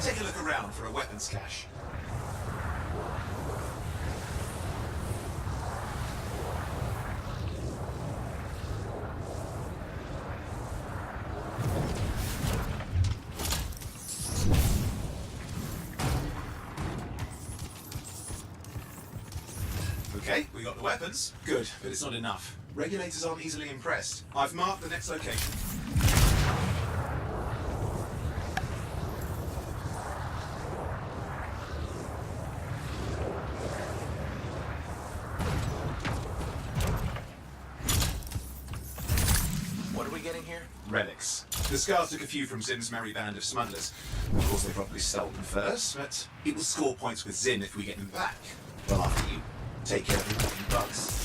take a look around for a weapons cache. Okay, we got the weapons. Good, but it's not enough. Regulators aren't easily impressed. I've marked the next location. What are we getting here? Relics. The Scars took a few from Zim's merry band of smugglers. Of course, they probably stole them first, but it will score points with Zim if we get them back. Well, after you take care of the fucking bugs.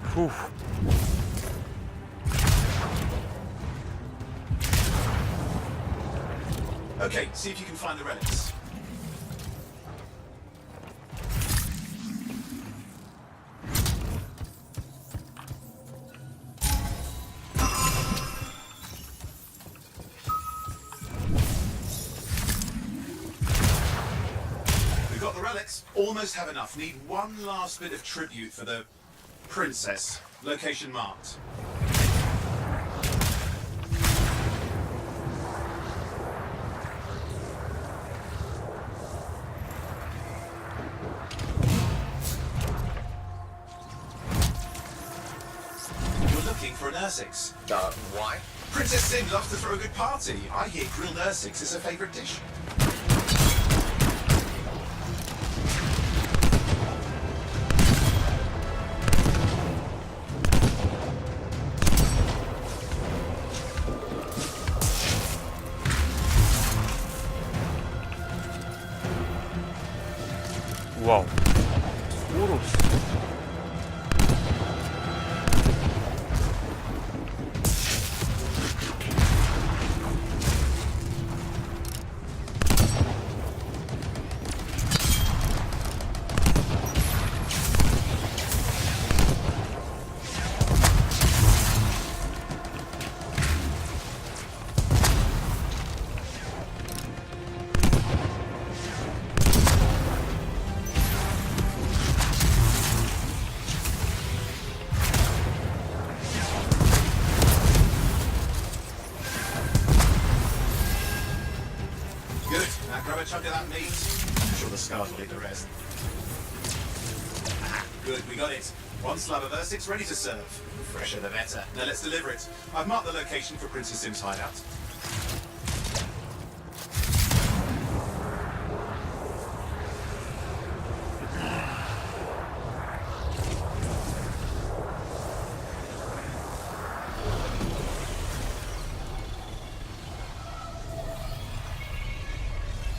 Фуф. Okay, see if you can find the relics. We've got the relics. Almost have enough. Need one last bit of tribute for the princess. Location marked. For an Ursix. Why? Princess Sim loves to throw a good party. I hear grilled Ursix is her favourite dish. Вау. Урус. Chunk of that meat. I'm sure the Scars will eat the rest. Good, we got it. One slab of Ursix ready to serve. Fresher the better. Now let's deliver it. I've marked the location for Princess Sim's hideout.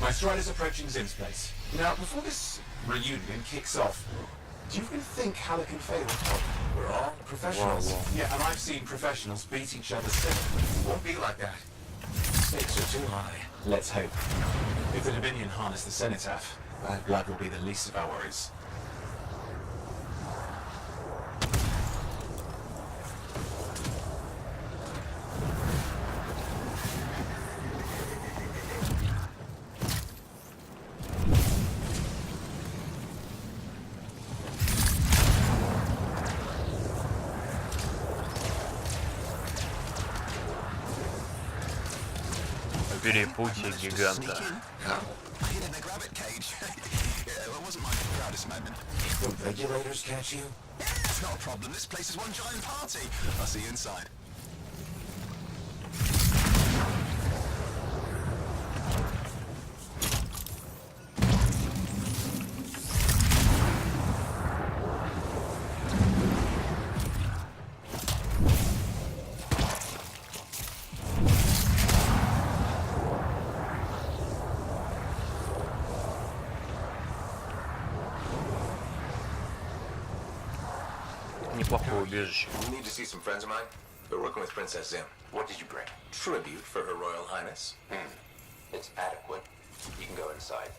My strider's approaching Zim's place. Now, before this reunion kicks off, do you really think Halleck and Faye will help? We're all professionals. Wow. Yeah, and I've seen professionals beat each other sick. It won't be like that. Stakes are too high. Let's hope. If the Dominion harness the Cenotaph, bad blood will be the least of our worries. Перепутье гиганта. The regulators catch you? It's not a problem. This place is one giant party. I'll see you inside. Неплохое убежище. You need to see some friends of mine. We're working with Princess Zim. What did you bring? Tribute for Her Royal Highness. It's adequate. You can go inside.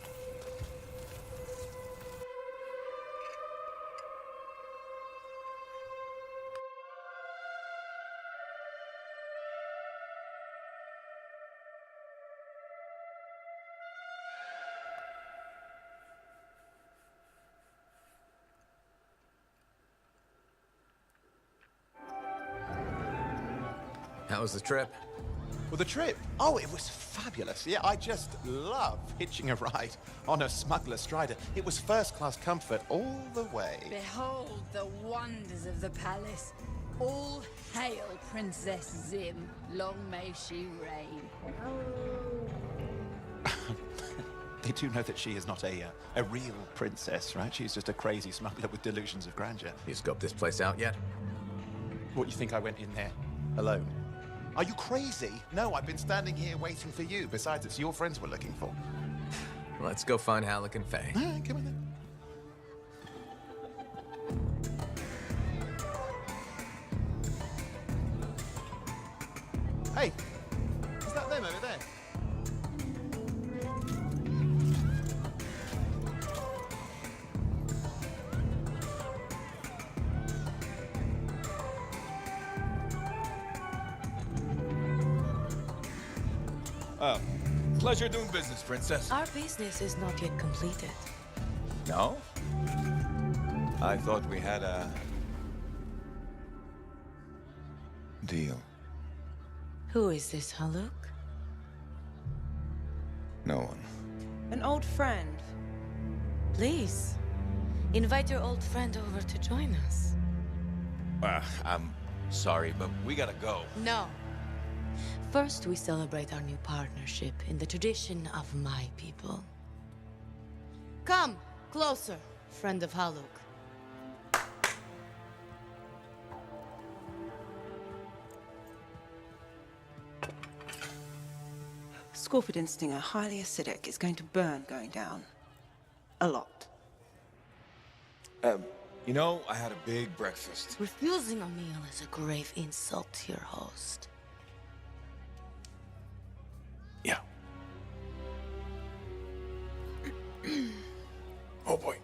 How was the trip? Well, the trip? Oh, it was fabulous. Yeah, I just love hitching a ride on a smuggler strider. It was first-class comfort all the way. Behold the wonders of the palace. All hail Princess Zim. Long may she reign. They do know that she is not a real princess, right? She's just a crazy smuggler with delusions of grandeur. You scoped this place out yet? What, you think I went in there alone? Are you crazy? No, I've been standing here waiting for you. Besides, it's your friends we're looking for. Let's go find Halleck and Faye. All right, come on then. Hey, is that them over there? Pleasure doing business, Princess. Our business is not yet completed. No? I thought we had a... deal. Who is this, Haluk? No one. An old friend. Please, invite your old friend over to join us. I'm sorry, but we gotta go. No. First, we celebrate our new partnership in the tradition of my people. Come, closer, friend of Haluk. Scorpion stinger, highly acidic. It's going to burn going down. A lot. You know, I had a big breakfast. Refusing a meal is a grave insult to your host. Yeah. Oh boy.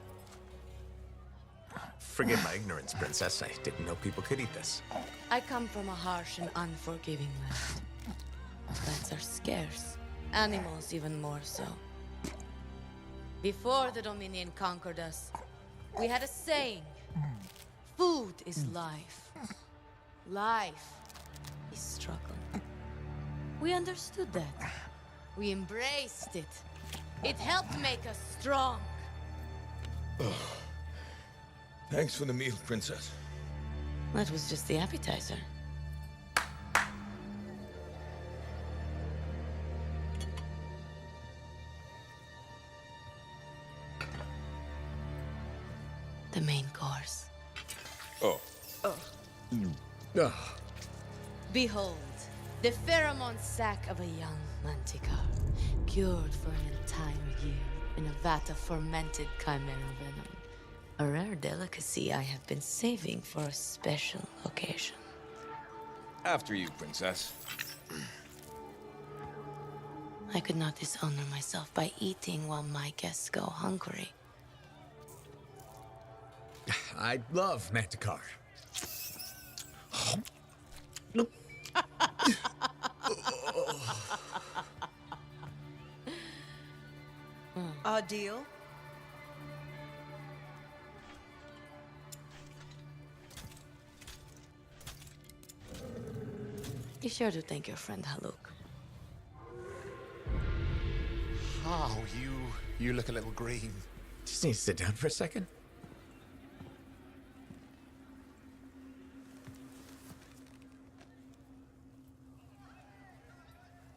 Forgive my ignorance, Princess. I didn't know people could eat this. I come from a harsh and unforgiving land. Plants are scarce. Animals even more so. Before the Dominion conquered us, we had a saying. Food is life. Life is struggle. We understood that. We embraced it. It helped make us strong. Thanks for the meal, Princess. That was just the appetizer. The main course. Oh. Behold, the pheromone sac of a young manticore, cured for an entire year in a vat of fermented chimera venom. A rare delicacy I have been saving for a special occasion. After you, Princess. I could not dishonor myself by eating while my guests go hungry. I love Manticore. Our deal? Be sure to thank your friend Haluk. Oh, you look a little green. Just need to sit down for a second.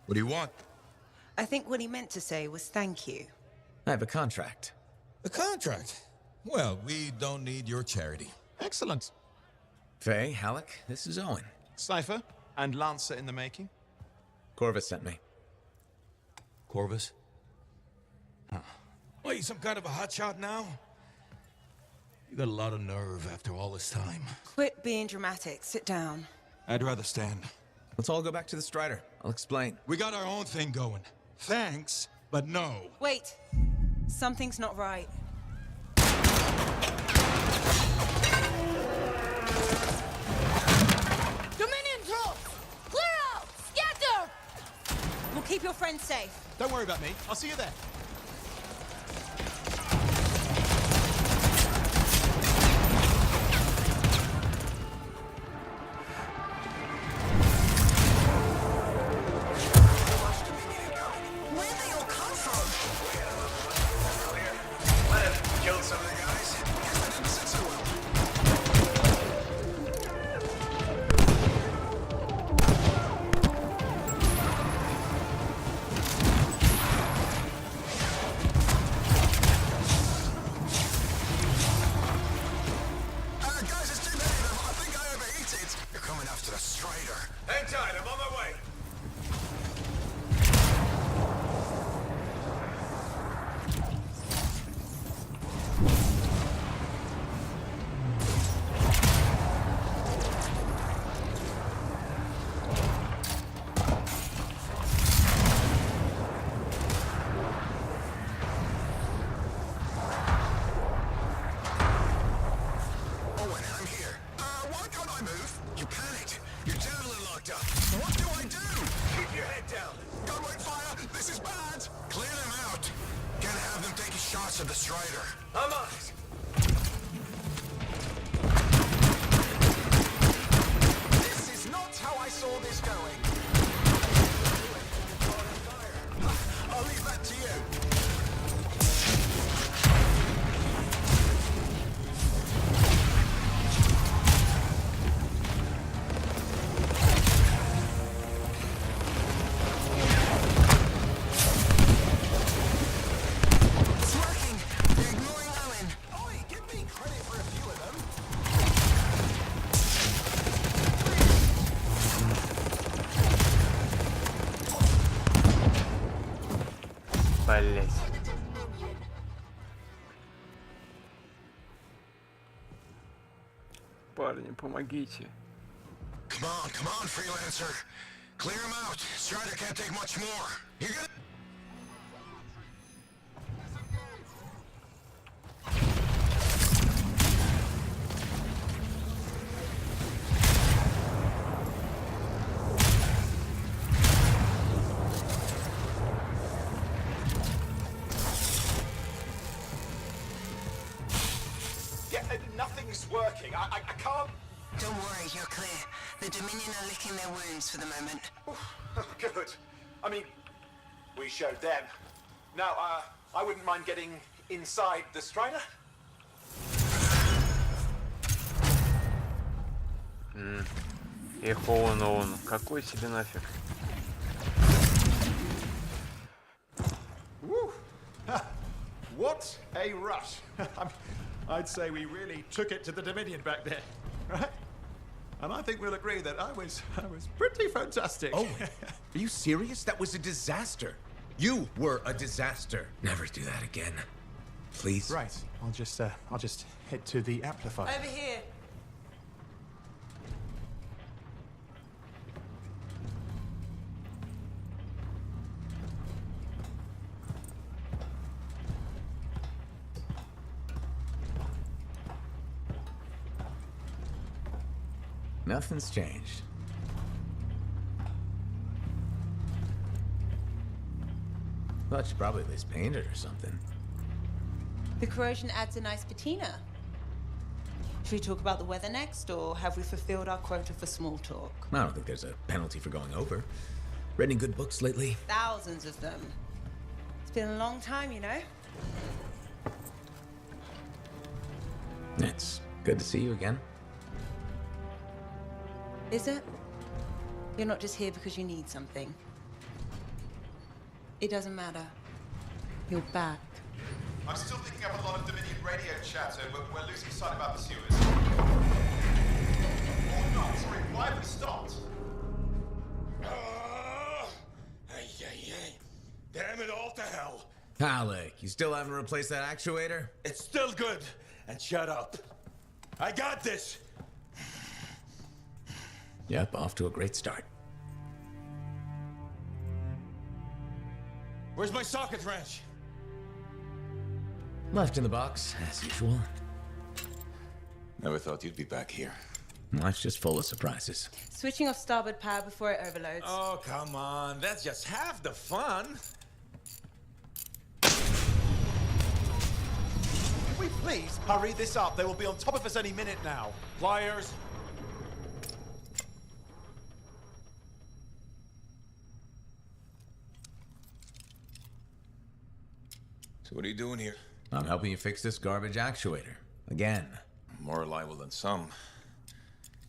What do you want? I think what he meant to say was thank you. I have a contract. A contract? Well, we don't need your charity. Excellent. Faye, Halleck, this is Owen. Cypher and Lancer in the making. Corvus sent me. Corvus? Huh. What, you some kind of a hotshot now? You got a lot of nerve after all this time. Quit being dramatic. Sit down. I'd rather stand. Let's all go back to the Strider. I'll explain. We got our own thing going. Thanks, but no. Wait. Something's not right. Dominion troops! Clear out! Scatter! We'll keep your friends safe. Don't worry about me. I'll see you there. of the Strider. I'm on it. This is not how I saw this going. I'll leave that to you. Блять. Парни, помогите. Come on, Freelancer. Clear him out. Strider can't take much more. You're gonna... Nothing's working. I can't... Don't worry, you're clear. The Dominion are licking their wounds for the moment. Good. I mean, we showed them. Now, I wouldn't mind getting inside the Strider. Эх, он. Какой тебе нафиг? Woo. What a rush. I'd say we really took it to the Dominion back there, right? And I think we'll agree that I was pretty fantastic. Oh, are you serious? That was a disaster. You were a disaster. Never do that again. Please. Right. I'll just head to the amplifier. Over here. Nothing's changed. Thought you probably at least painted or something. The corrosion adds a nice patina. Should we talk about the weather next, or have we fulfilled our quota for small talk? I don't think there's a penalty for going over. Read any good books lately? Thousands of them. It's been a long time, you know? It's good to see you again. Is it? You're not just here because you need something. It doesn't matter. You're back. I'm still picking up a lot of Dominion radio chatter, but we're losing sight of our pursuers. Or not, sorry, why have we stopped? Damn it all to hell. Alec, you still haven't replaced that actuator? It's still good. And shut up. I got this. Yep, off to a great start. Where's my socket wrench? Left in the box, as usual. Never thought you'd be back here. Life's just full of surprises. Switching off starboard power before it overloads. Oh, come on. That's just half the fun. Can we please hurry this up? They will be on top of us any minute now. Pliers. So what are you doing here? I'm helping you fix this garbage actuator. Again. More reliable than some.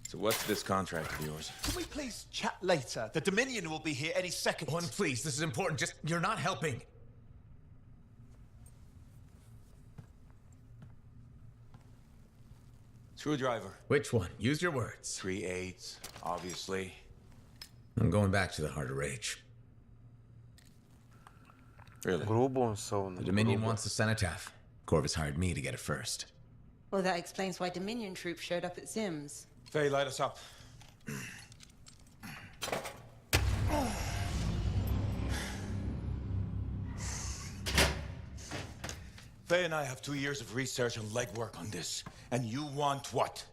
So what's this contract of yours? Can we please chat later? The Dominion will be here any second. One, please, this is important. Just, you're not helping. Screwdriver. Which one? Use your words. 3/8, obviously. I'm going back to the Heart of Rage. Really? Грубо он сован. The Dominion wants the cenotaph. Corvus hired me to get it first. Well, that explains why Dominion troops showed up at Zim's. Faye, light us up. Faye and I have 2 years of research and legwork on this. And you want what?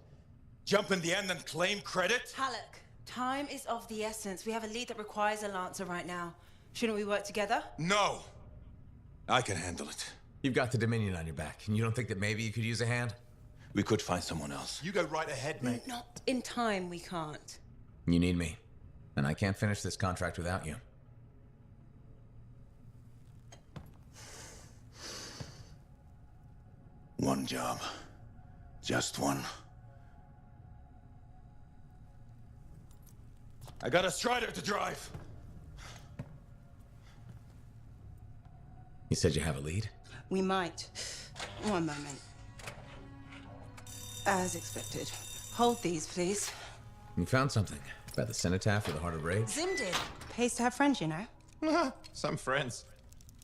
Jump in the end and claim credit? Halleck, time is of the essence. We have a lead that requires a Lancer right now. Shouldn't we work together? No! I can handle it. You've got the Dominion on your back, and you don't think that maybe you could use a hand? We could find someone else. You go right ahead, mate. Not in time, we can't. You need me, and I can't finish this contract without you. One job. Just one. I got a Strider to drive. You said you have a lead? We might. One moment. As expected. Hold these, please. You found something about the cenotaph or the Heart of Rage? Zim did. Pays to have friends, you know. Some friends.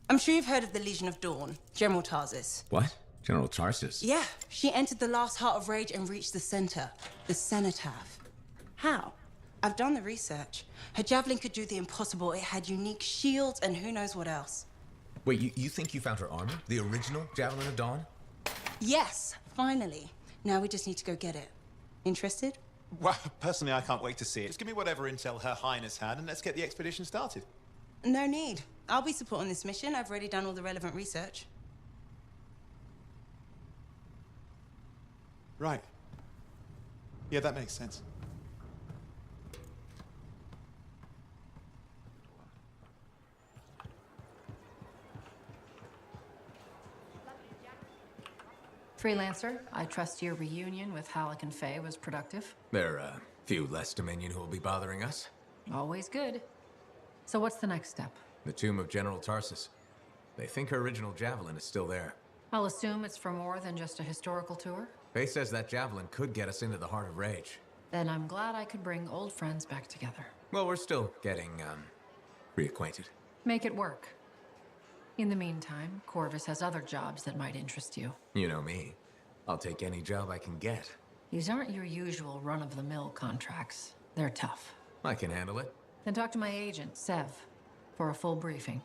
I'm sure you've heard of the Legion of Dawn, General Tarsus. What? General Tarsus? Yeah, she entered the last Heart of Rage and reached the center, the cenotaph. How? I've done the research. Her javelin could do the impossible. It had unique shields and who knows what else. Wait, you think you found her armor? The original Javelin of Dawn? Yes, finally. Now we just need to go get it. Interested? Well, personally, I can't wait to see it. Just give me whatever intel Her Highness had, and let's get the expedition started. No need. I'll be supporting this mission. I've already done all the relevant research. Right. Yeah, that makes sense. Freelancer, I trust your reunion with Halleck and Faye was productive. There are a few less Dominion who will be bothering us. Always good. So what's the next step? The tomb of General Tarsus. They think her original javelin is still there. I'll assume it's for more than just a historical tour. Faye says that javelin could get us into the Heart of Rage. Then I'm glad I could bring old friends back together. Well, we're still getting, reacquainted. Make it work. In the meantime, Corvus has other jobs that might interest you. You know me. I'll take any job I can get. These aren't your usual run-of-the-mill contracts. They're tough. I can handle it. Then talk to my agent, Sev, for a full briefing.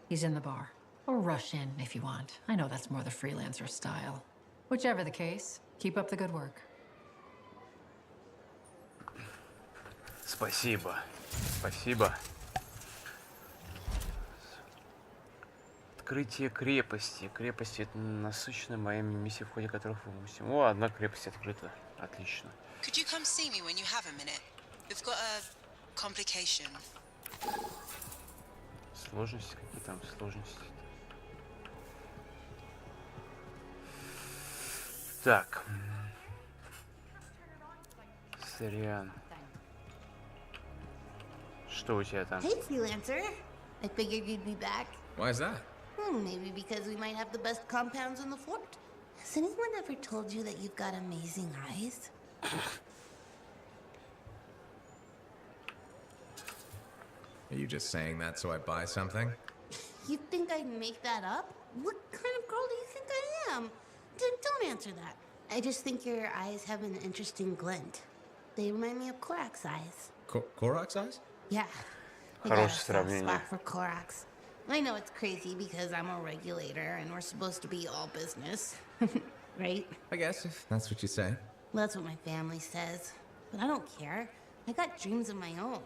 He's in the bar. Or rush in if you want. I know that's more the freelancer style. Whichever the case, keep up the good work. Спасибо. Спасибо. Открытие крепости. Крепости — это насыщенная моими миссией, в ходе которых мы мусим. О, одна крепость открыта. Отлично. Could you come see me when you have a minute? We've got a complication. Сложности? Какие там сложности? Так. Сорян. Что у тебя там? Hey, Freelancer. I figured you'd be back. Why is that? Maybe because we might have the best compounds in the fort. Has anyone ever told you that you've got amazing eyes? Are you just saying that so I buy something? You think I'd make that up? What kind of girl do you think I am? Don't answer that. I just think your eyes have an interesting glint. They remind me of Korok's eyes. Korok's eyes? Yeah. I got a soft spot for Korok's. I know it's crazy because I'm a regulator and we're supposed to be all business. Right? I guess, if that's what you say. Well, that's what my family says. But I don't care. I got dreams of my own.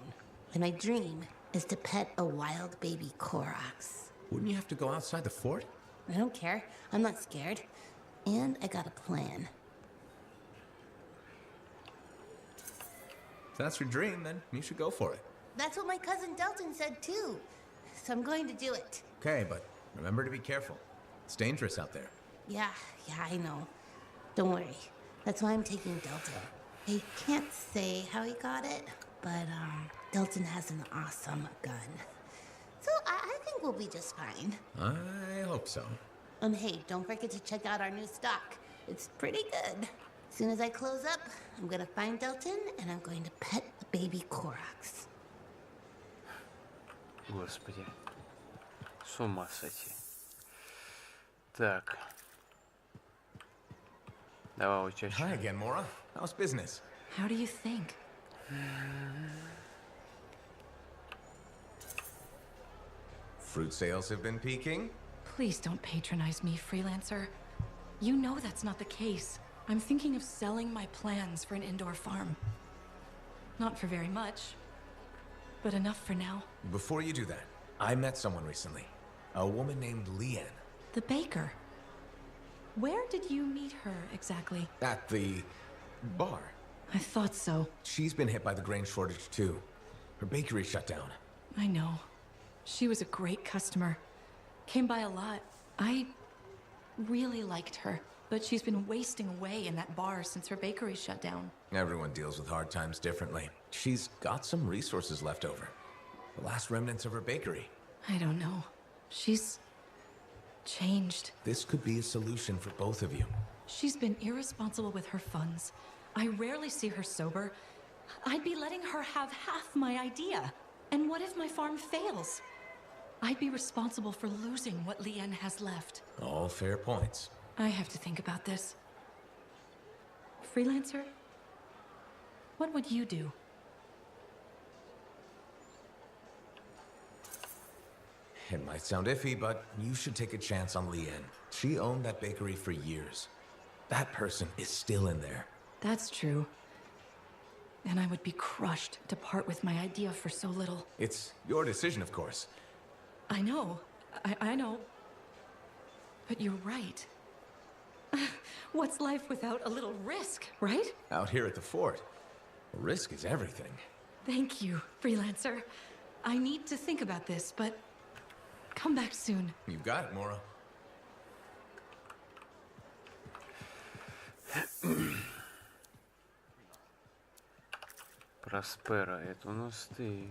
And my dream is to pet a wild baby Korok's. Wouldn't you have to go outside the fort? I don't care. I'm not scared. And I got a plan. If that's your dream, then you should go for it. That's what my cousin Delton said too. So I'm going to do it. Okay, but remember to be careful. It's dangerous out there. Yeah, I know. Don't worry. That's why I'm taking Delton. I can't say how he got it, but Delton has an awesome gun. So I think we'll be just fine. I hope so. Hey, don't forget to check out our new stock. It's pretty good. As soon as I close up, I'm gonna find Delton and I'm going to pet the baby Korok's. Господи. С ума сойти. Так. Давай учащий. Hi again, Mora. How's business? How do you think? Fruit sales have been peaking. Please don't patronize me, freelancer. You know that's not the case. I'm thinking of selling my plans for an indoor farm. Not for very much, but enough for now. Before you do that, I met someone recently. A woman named Leanne. The baker. Where did you meet her exactly? At the bar. I thought so. She's been hit by the grain shortage too. Her bakery shut down. I know. She was a great customer. Came by a lot. I really liked her, but she's been wasting away in that bar since her bakery shut down. Everyone deals with hard times differently. She's got some resources left over. The last remnants of her bakery. I don't know. She's changed. This could be a solution for both of you. She's been irresponsible with her funds. I rarely see her sober. I'd be letting her have half my idea. And what if my farm fails? I'd be responsible for losing what Leanne has left. All fair points. I have to think about this. Freelancer? What would you do? It might sound iffy, but you should take a chance on Leanne. She owned that bakery for years. That person is still in there. That's true. And I would be crushed to part with my idea for so little. It's your decision, of course. I know. I know. But you're right. What's life without a little risk, right? Out here at the fort, risk is everything. Thank you, freelancer. I need to think about this, but come back soon. You've got it, Mora. Проспера, это у нас ты.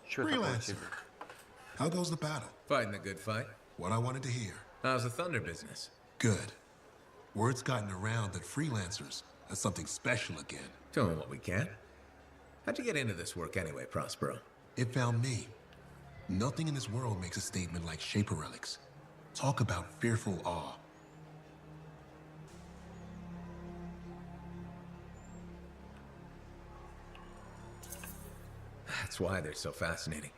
Чё такое тебе? How goes the battle? Fighting a good fight. What I wanted to hear. How's the thunder business? Good. Word's gotten around that freelancers are something special again. Tell me what we can. How'd you get into this work anyway, Prospero? It found me. Nothing in this world makes a statement like Shaper relics. Talk about fearful awe. That's why they're so fascinating.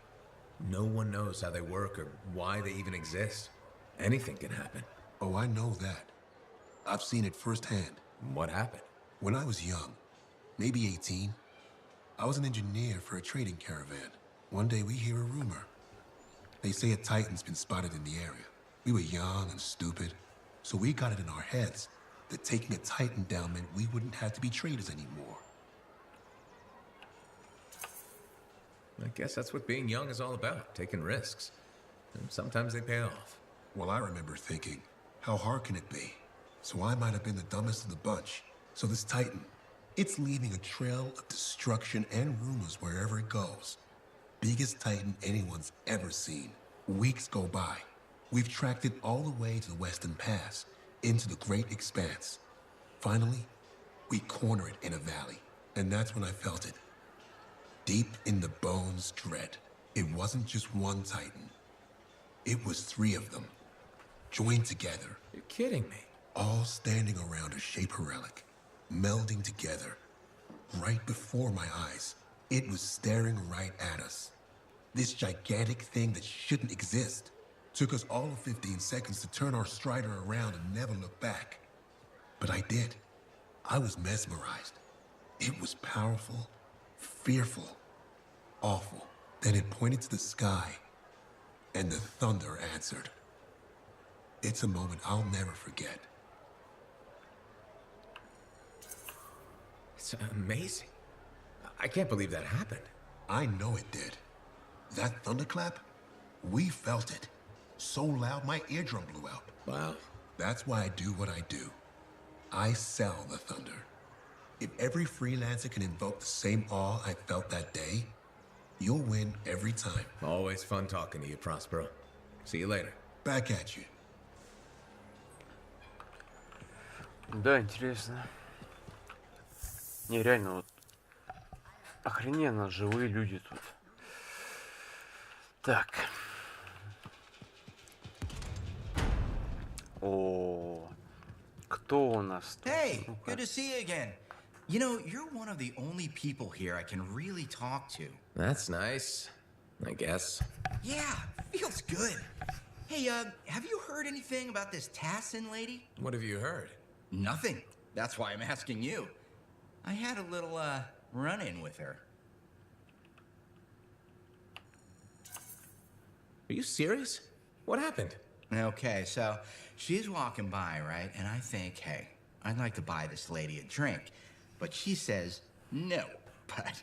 No one knows how they work or why they even exist. Anything can happen. Oh, I know that. I've seen it firsthand. What happened? When I was young, maybe 18, I was an engineer for a trading caravan. One day we hear a rumor. They say a Titan's been spotted in the area. We were young and stupid, so we got it in our heads that taking a Titan down meant we wouldn't have to be traders anymore. I guess that's what being young is all about, taking risks. And sometimes they pay off. Well, I remember thinking, how hard can it be? So I might have been the dumbest of the bunch. So this Titan, it's leaving a trail of destruction and rumors wherever it goes. Biggest Titan anyone's ever seen. Weeks go by. We've tracked it all the way to the Western Pass, into the Great Expanse. Finally, we corner it in a valley. And that's when I felt it. Deep in the bones dread. It wasn't just one Titan. It was 3 of them, joined together. You're kidding me. All standing around a Shaper relic, melding together. right before my eyes. It was staring right at us. This gigantic thing that shouldn't exist. Took us all of 15 seconds to turn our Strider around and never look back. But I did. I was mesmerized. It was powerful, fearful, awful. Then it pointed to the sky, and the thunder answered. It's a moment I'll never forget. It's amazing. I can't believe that happened. I know it did. That thunderclap, we felt it. So loud my eardrum blew out. Wow. That's why I do what I do. I sell the thunder. If every freelancer can invoke the same awe I felt that day, you'll win every time. Always fun talking to you, Prospero. See you later. Back at you. Да, интересно. Не, реально, вот охрененно живые люди тут. Так. О, кто у нас тут? Hey, good to see you again. You know, you're one of the only people here I can really talk to. That's nice, I guess. Yeah, feels good. Hey, have you heard anything about this Tassin lady? What have you heard? Nothing. That's why I'm asking you. I had a little, run-in with her. Are you serious? What happened? Okay, so she's walking by, right? And I think, hey, I'd like to buy this lady a drink. But she says no. But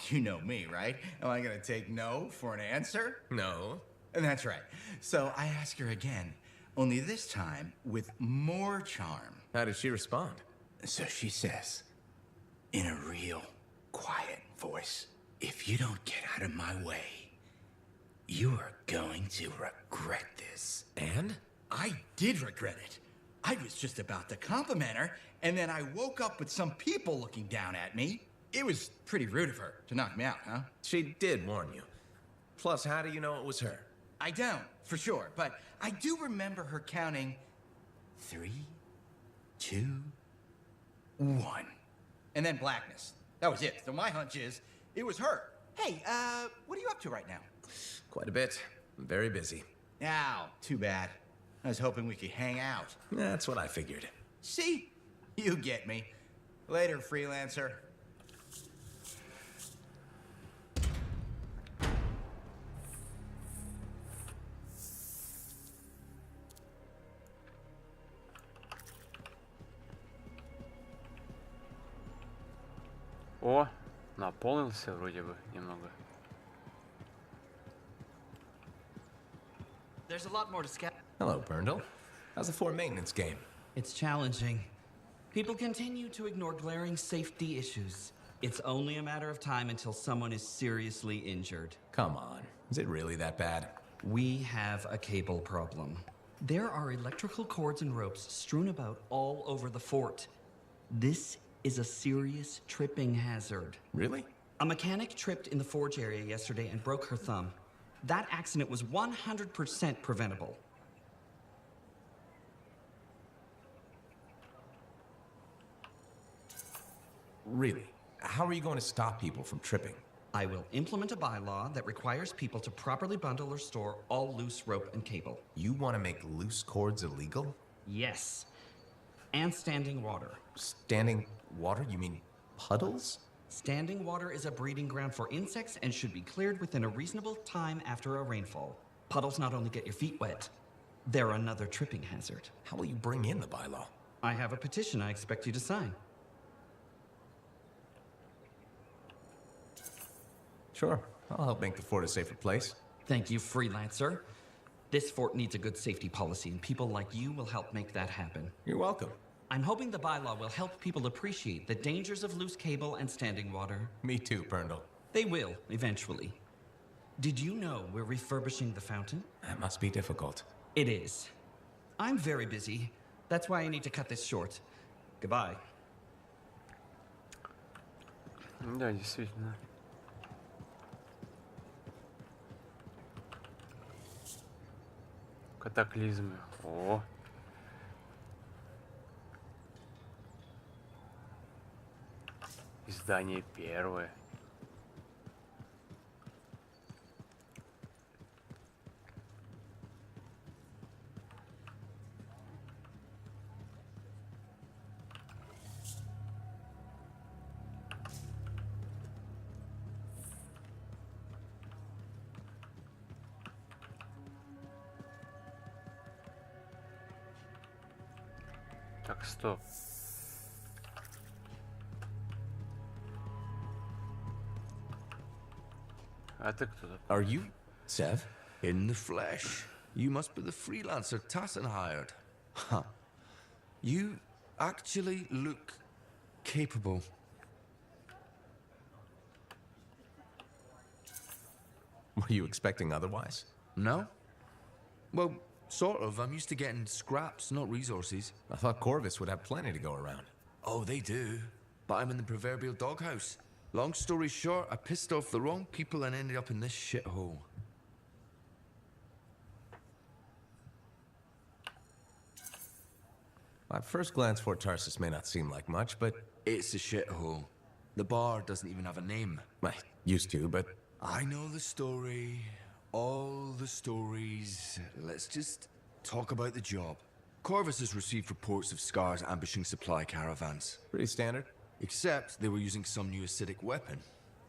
you know me, right? Am I gonna take no for an answer? No. And that's right. So I ask her again, only this time with more charm. How did she respond? So she says, in a real quiet voice, if you don't get out of my way, you are going to regret this. And? I did regret it. I was just about to compliment her, and then I woke up with some people looking down at me. It was pretty rude of her to knock me out, huh? She did warn you. Plus, how do you know it was her? I don't, for sure, but I do remember her counting 3, 2, 1. And then blackness. That was it. So my hunch is, it was her. Hey, what are you up to right now? Quite a bit. I'm very busy. Ow, too bad. I was hoping we could hang out. That's what I figured. See? You get me. Later, freelancer. О, наполнился вроде бы немного. There's a lot more to scout. Hello, Berndl. How's the fort maintenance game? It's challenging. People continue to ignore glaring safety issues. It's only a matter of time until someone is seriously injured. Come on. Is it really that bad? We have a cable problem. There are electrical cords and ropes strewn about all over the fort. This is a serious tripping hazard. Really? A mechanic tripped in the forge area yesterday and broke her thumb. That accident was 100% preventable. Really? How are you going to stop people from tripping? I will implement a bylaw that requires people to properly bundle or store all loose rope and cable. You want to make loose cords illegal? Yes. And standing water. Standing water? You mean puddles? Standing water is a breeding ground for insects and should be cleared within a reasonable time after a rainfall. Puddles not only get your feet wet, they're another tripping hazard. How will you bring in the bylaw? I have a petition I expect you to sign. Sure. I'll help make the fort a safer place. Thank you, freelancer. This fort needs a good safety policy, and people like you will help make that happen. You're welcome. I'm hoping the bylaw will help people appreciate the dangers of loose cable and standing water. Me too, Berndl. They will, eventually. Did you know we're refurbishing the fountain? That must be difficult. It is. I'm very busy. That's why I need to cut this short. Goodbye. Да, действительно. Катаклизмы. О. Здание первое. Так, стоп. А ты кто такой? Are you, Sev? In the flesh. You must be the freelancer Tassin hired. Huh. You actually look capable. Were you expecting otherwise? No? Well, sort of. I'm used to getting scraps, not resources. I thought Corvus would have plenty to go around. Oh, they do. But I'm in the proverbial doghouse. Long story short, I pissed off the wrong people and ended up in this shithole. At first glance, Fort Tarsus may not seem like much, but... It's a shithole. The bar doesn't even have a name. I used to, but... I know the story. All the stories. Let's just talk about the job. Corvus has received reports of scars ambushing supply caravans. Pretty standard. Except they were using some new acidic weapon.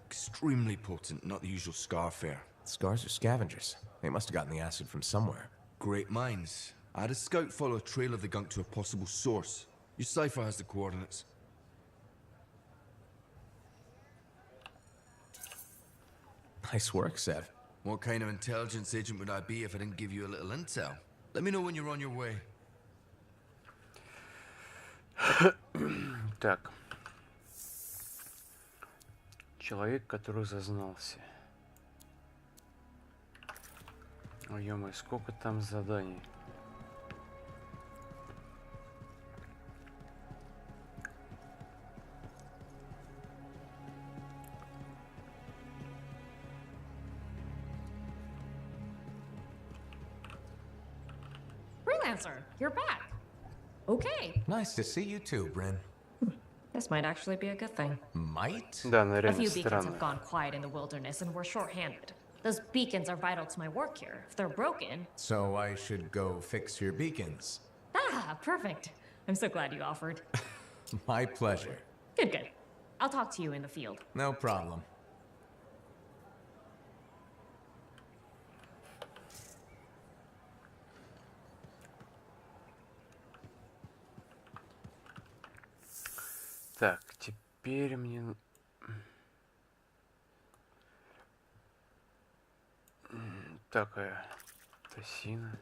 Extremely potent, not the usual scar fare. Scars are scavengers. They must have gotten the acid from somewhere. Great minds. I had a scout follow a trail of the gunk to a possible source. Your cipher has the coordinates. Nice work, Sev. What kind of intelligence agent would I be if I didn't give you a little intel? Let me know when you're on your way. Так. Человек, который зазнался. Ой, ё-моё, сколько там заданий. Freelancer, you're back. Okay. Nice to see you too, Bryn. This might actually be a good thing. Might? Да, A реально few beacons странно. have gone quiet in the wilderness and we're short-handed. Those beacons are vital to my work here. If they're broken... So I should go fix your beacons. Ah, perfect. I'm so glad you offered. My pleasure. Good, good. I'll talk to you in the field. No problem. Так, теперь мне... Такая... Тосина.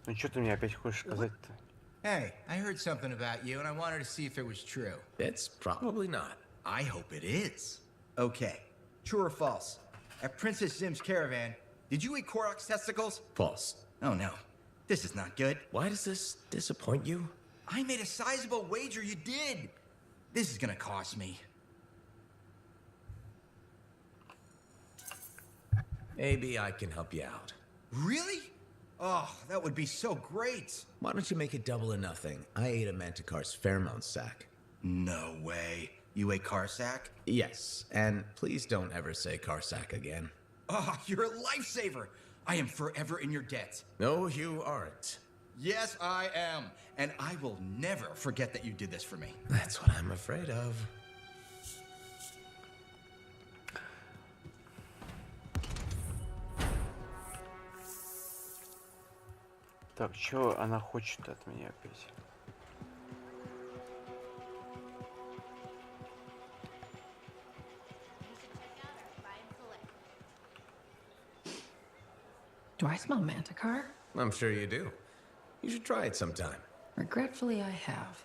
Ну что ты мне опять хочешь сказать-то? Hey, I heard something about you and I wanted to see if it was true. It's probably not. I hope it is. Okay, true or false? At Princess Zim's caravan, did you eat Korok's testicles? False. Oh no, this is not good. Why does this disappoint you? I made a sizable wager you did. This is gonna cost me. Maybe I can help you out. Really? Oh, that would be so great. Why don't you make it double or nothing? I ate a Manticar's Fairmount sack. No way. You ate Carsack? Yes, and please don't ever say Carsack again. Oh, you're a lifesaver. I am forever in your debt. No, you aren't. Yes, I am. And I will never forget that you did this for me. That's what I'm afraid of. Так, что она хочет от меня опять? Do I smell Manticar? I'm sure you do. You should try it sometime. Regretfully, I have.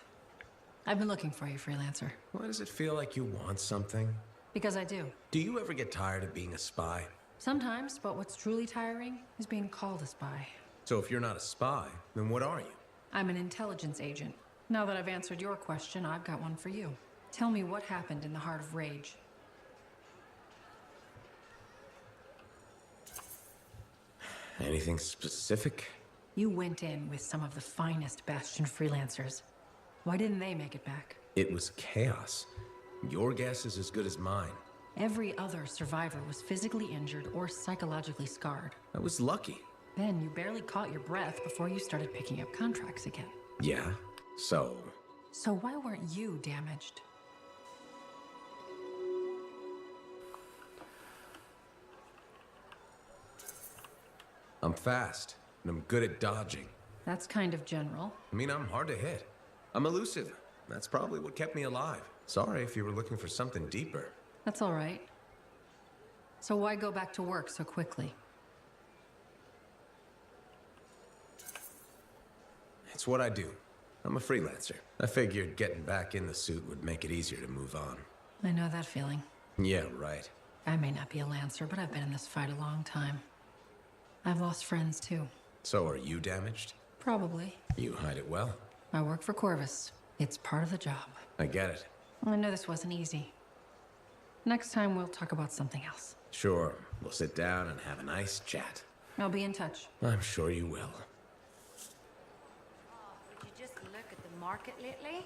I've been looking for you, Freelancer. Why does it feel like you want something? Because I do. Do you ever get tired of being a spy? Sometimes, but what's truly tiring is being called a spy. So if you're not a spy, then what are you? I'm an intelligence agent. Now that I've answered your question, I've got one for you. Tell me what happened in the Heart of Rage. Anything specific? You went in with some of the finest Bastion freelancers. Why didn't they make it back? It was chaos. Your guess is as good as mine. Every other survivor was physically injured or psychologically scarred. I was lucky. Then you barely caught your breath before you started picking up contracts again. Yeah? So why weren't you damaged? I'm fast, and I'm good at dodging. That's kind of general. I mean, I'm hard to hit. I'm elusive. That's probably what kept me alive. Sorry if you were looking for something deeper. That's all right. So why go back to work so quickly? It's what I do. I'm a freelancer. I figured getting back in the suit would make it easier to move on. I know that feeling. Yeah, right. I may not be a Lancer, but I've been in this fight a long time. I've lost friends too. So are you damaged? Probably. You hide it well. I work for Corvus. It's part of the job. I get it. I know this wasn't easy. Next time we'll talk about something else. Sure. We'll sit down and have a nice chat. I'll be in touch. I'm sure you will. Did you just look at the market lately?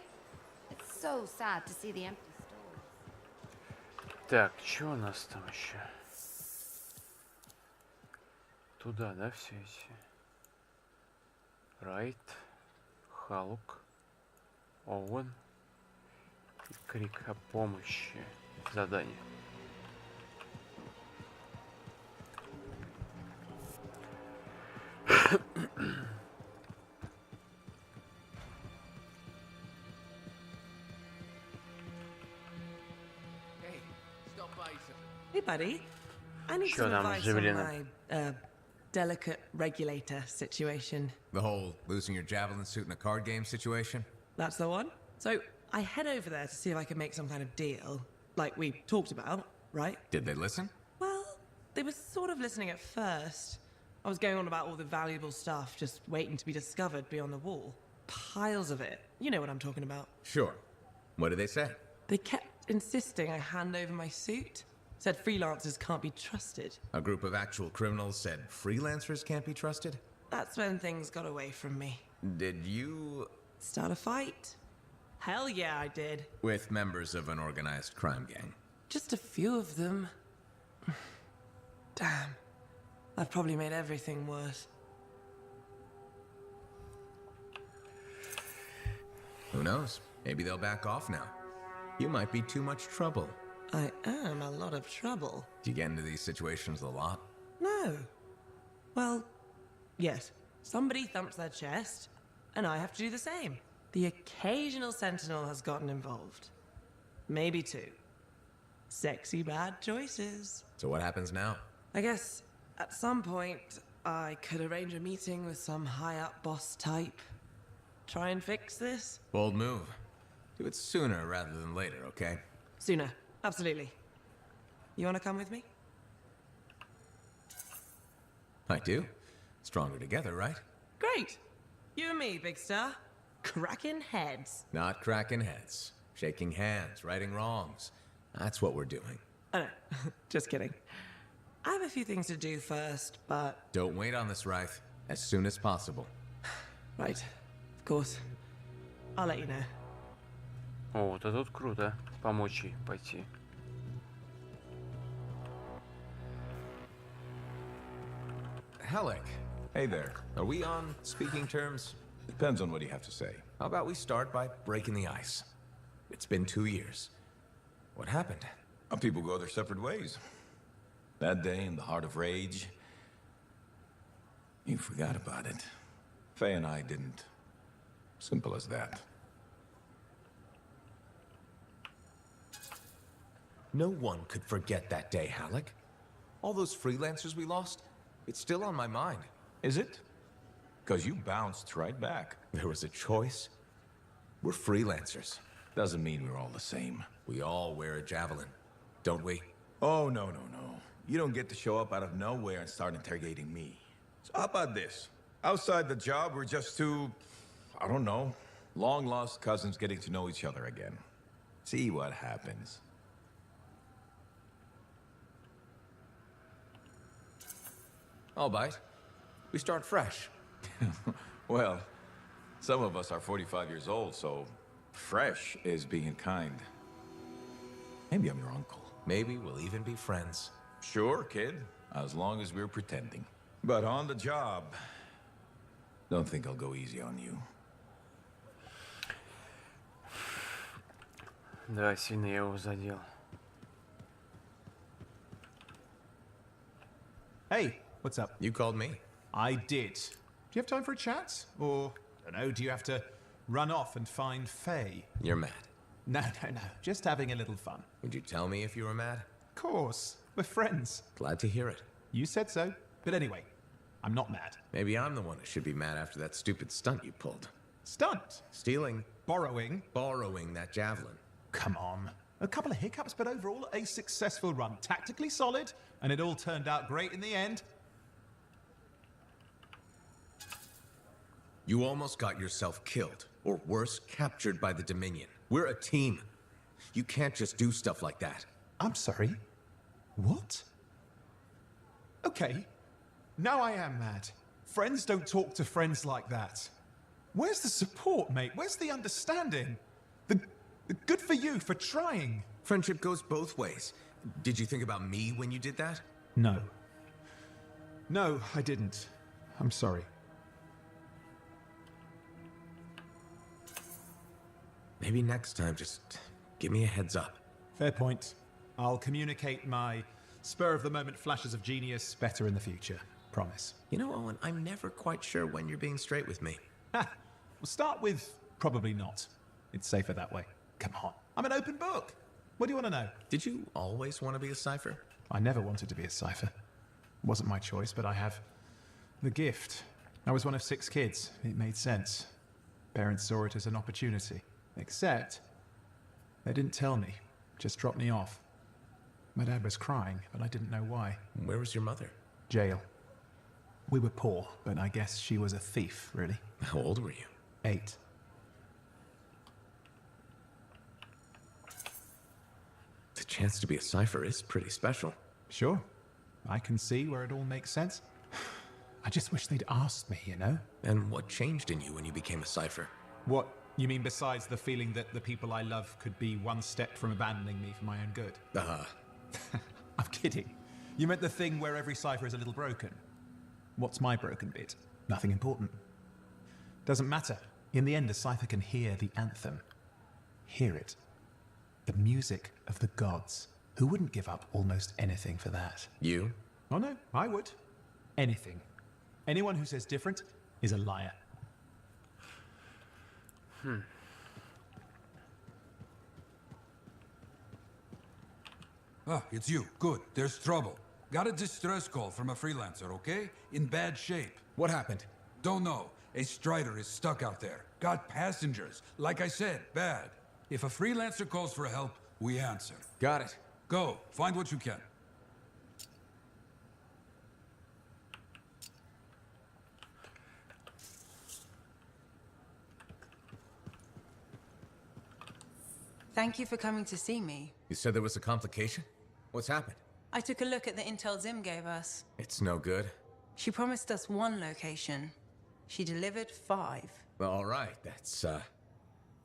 It's so sad to see the empty stores. Так, что у нас там еще? Туда, да, все эти? Райт, Халк, Оуэн и крик о помощи. Задание. Hey, buddy. I need Sure, some I'm advice on Джавелина. my, delicate regulator situation. The whole losing your Javelin suit in a card game situation? That's the one. So, I head over there to see if I can make some kind of deal, like we talked about, right? Did they listen? Well, they were sort of listening at first. I was going on about all the valuable stuff just waiting to be discovered beyond the wall. Piles of it. You know what I'm talking about. Sure. What did they say? They kept insisting I hand over my suit. Said freelancers can't be trusted. A group of actual criminals said freelancers can't be trusted? That's when things got away from me. Did you... Start a fight? Hell yeah, I did. With members of an organized crime gang? Just a few of them. Damn. I've probably made everything worse. Who knows? Maybe they'll back off now. You might be too much trouble. I am a lot of trouble. Do you get into these situations a lot? No. Well, yes. Somebody thumps their chest, and I have to do the same. The occasional sentinel has gotten involved. Maybe two. Sexy bad choices. So what happens now? I guess at some point I could arrange a meeting with some high-up boss type. Try and fix this? Bold move. Do it sooner rather than later, okay? Sooner. Absolutely. You want to come with me? I do. Stronger together, right? Great. You and me, big star. Cracking heads. Not cracking heads. Shaking hands, righting wrongs. That's what we're doing. Oh, no. Just kidding. I have a few things to do first, but... Don't wait on this, Wraith. As soon as possible. Right. Of course. I'll let you know. О, вот это тут круто. Помочь ей пойти. Halleck. Hey there. Are we on speaking terms? Depends on what you have to say. How about we start by breaking the ice? It's been 2 years. What happened? People go their separate ways. That day in the Heart of Rage, you forgot about it. Faye and I didn't. Simple as that. No one could forget that day, Halleck. All those freelancers we lost, it's still on my mind. Is it? Because you bounced right back. There was a choice. We're freelancers. Doesn't mean we're all the same. We all wear a javelin. don't we? Oh, no, no, no. You don't get to show up out of nowhere and start interrogating me. So how about this? Outside the job, we're just two, I don't know, long-lost cousins getting to know each other again. See what happens. I'll bite. We start fresh. Well, some of us are 45 years old, so fresh is being kind. Maybe I'm your uncle. Maybe we'll even be friends. Sure, kid, as long as we're pretending. But on the job, don't think I'll go easy on you. Да, сильно я его задел. Hey, what's up? You called me. I did. Do you have time for a chat? Or, I don't know, do you have to run off and find Faye? You're mad. No, no, no. Just having a little fun. Would you tell me if you were mad? Of course. We're friends. Glad to hear it. You said so. But anyway, I'm not mad. Maybe I'm the one who should be mad after that stupid stunt you pulled. Stunt? Stealing. Borrowing. Borrowing that javelin. Come on. A couple of hiccups, but overall a successful run. Tactically solid, and it all turned out great in the end. You almost got yourself killed, or worse, captured by the Dominion. We're a team. You can't just do stuff like that. I'm sorry. What? Okay. Now I am mad. Friends don't talk to friends like that. Where's the support, mate? Where's the understanding? The good for you for trying. Friendship goes both ways. Did you think about me when you did that? No. No, I didn't. I'm sorry. Maybe next time, just give me a heads up. Fair point. I'll communicate my spur-of-the-moment flashes of genius better in the future. Promise. You know, Owen, I'm never quite sure when you're being straight with me. Ha! We'll start with probably not. It's safer that way. Come on. I'm an open book. What do you want to know? Did you always want to be a cipher? I never wanted to be a cipher. It wasn't my choice, but I have the gift. I was one of 6 kids. It made sense. Parents saw it as an opportunity. Except, they didn't tell me. Just dropped me off. My dad was crying, but I didn't know why. Where was your mother? Jail. We were poor, but I guess she was a thief, really. How old were you? 8. The chance to be a cipher is pretty special. Sure. I can see where it all makes sense. I just wish they'd asked me, you know? And what changed in you when you became a cipher? What? You mean besides the feeling that the people I love could be one step from abandoning me for my own good? I'm kidding. You meant the thing where every cipher is a little broken. What's my broken bit? Nothing important. Doesn't matter. In the end, a cipher can hear the anthem. Hear it. The music of the gods. Who wouldn't give up almost anything for that? You? Oh no, I would. Anything. Anyone who says different is a liar. Ah, it's you. Good. There's trouble. Got a distress call from a freelancer, okay? In bad shape. What happened? Don't know. A strider is stuck out there. Got passengers. Like I said, bad. If a freelancer calls for help, we answer. Got it. Go. Find what you can. Thank you for coming to see me. You said there was a complication? What's happened? I took a look at the intel Zim gave us. It's no good. She promised us 1 location. She delivered 5. Well, all right, that's,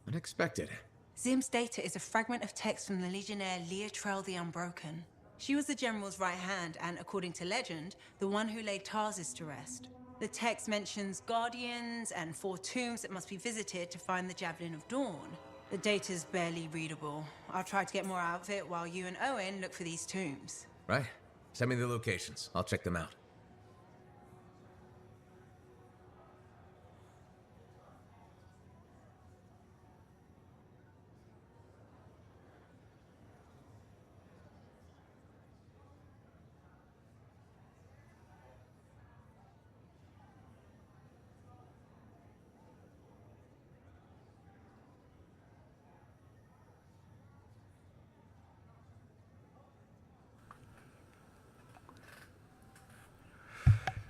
unexpected. Zim's data is a fragment of text from the legionnaire Leotrel the Unbroken. She was the general's right hand and, according to legend, the one who laid Tarsus to rest. The text mentions guardians and 4 tombs that must be visited to find the Javelin of Dawn. The data's barely readable. I'll try to get more out of it while you and Owen look for these tombs. Right. Send me the locations. I'll check them out.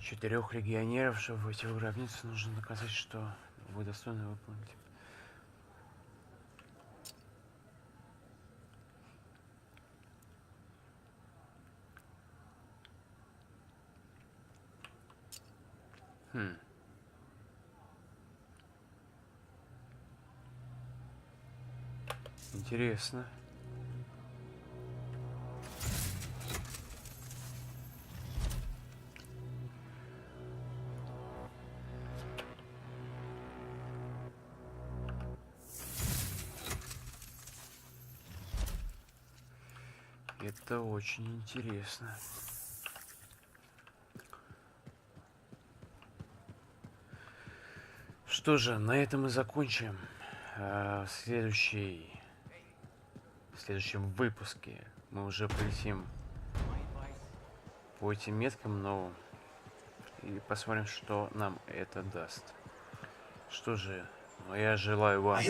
4 легионеров, чтобы войти в гробницу, нужно доказать, что вы достойны выполнить. Интересно. Это очень интересно. Что же, на этом мы закончим. В следующем выпуске мы уже полетим по этим меткам новым и посмотрим, что нам это даст. Что же, ну я желаю вам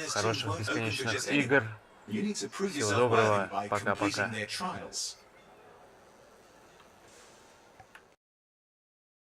хороших бесконечных игр. Всего доброго, пока-пока.